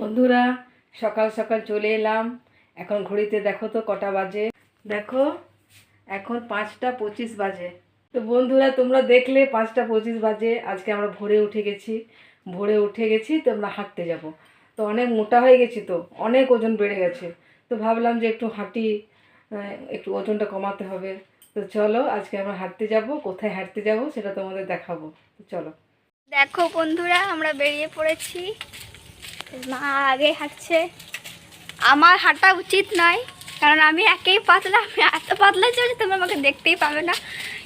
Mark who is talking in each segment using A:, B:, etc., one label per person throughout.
A: বন্ধুরা, সকাল সকাল চলে এলাম। এখন ঘড়িতে দেখো তো কটা বাজে। দেখো এখন 5টা 25 বাজে। তো বন্ধুরা, তোমরা দেখলে 5টা 25 বাজে। আজকে আমরা ভোরে উঠে গেছি। তো আমরা হাঁটতে যাব। তো অনেক মোটা হয়ে গেছি, তো অনেক ওজন বেড়ে গেছে। তো ভাবলাম যে একটু হাঁটি, একটু ওজনটা কমাতে হবে। তো চলো আজকে আমরা হাঁটতে যাব। কোথায় হাঁটতে যাব সেটা তোমাদের দেখাবো। তো চলো।
B: দেখো বন্ধুরা, আমরা বেরিয়ে পড়েছি। মা আগে হাঁটছে। আমার হাঁটা উচিত নয়, কারণ আমি একেই পাতলা। আমি এত পাতলা চলছি তুমি আমাকে দেখতেই পাবে না।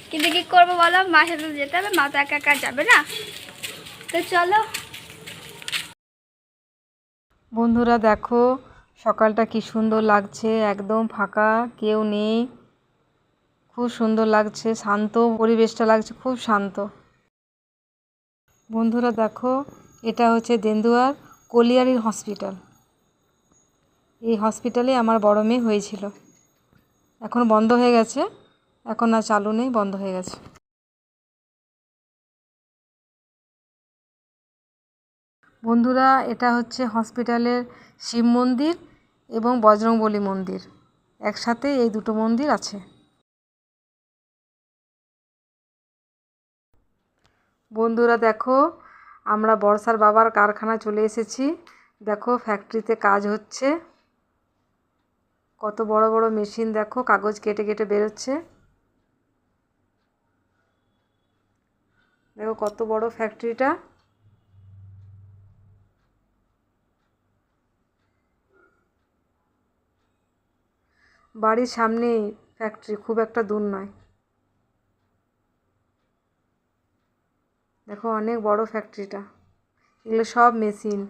B: কিন্তু কি করবো বলো, মার সাথে যেতে হবে। মা তো একা একা যাবে না। তো চলো
A: বন্ধুরা, দেখো সকালটা কি সুন্দর লাগছে, একদম ফাঁকা, কেউ নেই। খুব সুন্দর লাগছে, শান্ত পরিবেশটা লাগছে, খুব শান্ত। বন্ধুরা দেখো, এটা হচ্ছে দেন্দুয়ার কলিয়ারি হসপিটাল। এই হসপিটালে আমার বড় মেয়ে হয়েছিল। এখন বন্ধ হয়ে গেছে, এখন আর চালু নেই, বন্ধ হয়ে গেছে। বন্ধুরা, এটা হচ্ছে হসপিটালের শিব মন্দির এবং বজরংবলী মন্দির, একসাথে এই দুটো মন্দির আছে। বন্ধুরা দেখো, আমরা বর্ষার বাবার কারখানা চলে এসেছি। দেখো ফ্যাক্টরিতে কাজ হচ্ছে। কত বড় বড় মেশিন, দেখো কাগজ কেটে কেটে বেরোচ্ছে। দেখো কত বড় ফ্যাক্টরিটা। বাড়ির সামনেই ফ্যাক্টরি, খুব একটা দূর নয়। দেখো অনেক বড় ফ্যাক্টরিটা। এগুলো সব মেশিন।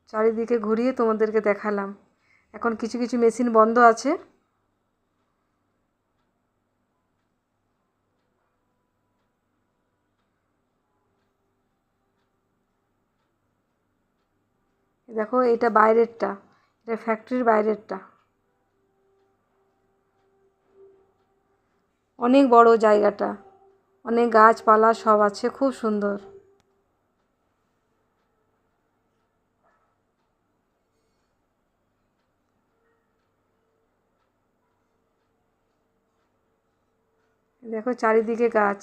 A: চারিদিকে ঘুরিয়ে তোমাদেরকে দেখালাম। এখন কিছু কিছু মেশিন বন্ধ আছে। দেখো এটা বাইরেরটা, এটা ফ্যাক্টরির বাইরেরটা। অনেক বড় জায়গাটা, অনেক গাছপালা সব আছে, খুব সুন্দর। দেখো চারিদিকে গাছ,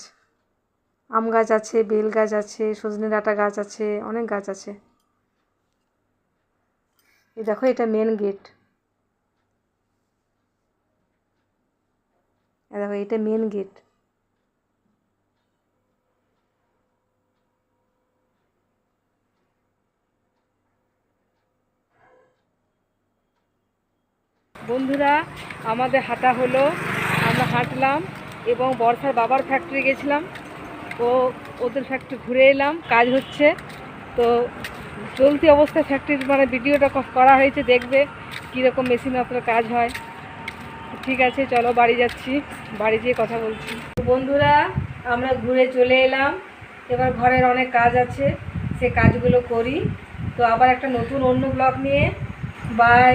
A: আম গাছ আছে, বেল গাছ আছে, সজনে ডাঁটা গাছ আছে, অনেক গাছ আছে। এই দেখো এটা মেন গেট। দেখো এটা মেন গেট। বন্ধুরা, আমাদের হাঁটা হলো, আমরা হাঁটলাম এবং বর্ষার বাবার ফ্যাক্টরি গেছিলাম। ওদের ফ্যাক্টরি ঘুরে এলাম, কাজ হচ্ছে। তো চলতি অবস্থায় ফ্যাক্টরির ভিডিওটা করা হয়েছে, দেখবে কীরকম মেশিনপত্রের কাজ হয়। ঠিক আছে, চলো বাড়ি যাচ্ছি, বাড়ি যেয়ে কথা বলছি। বন্ধুরা, আমরা ঘুরে চলে এলাম। এবার ঘরের অনেক কাজ আছে, সে কাজগুলো করি। তো আবার একটা নতুন অন্য ব্লগ নিয়ে বাই।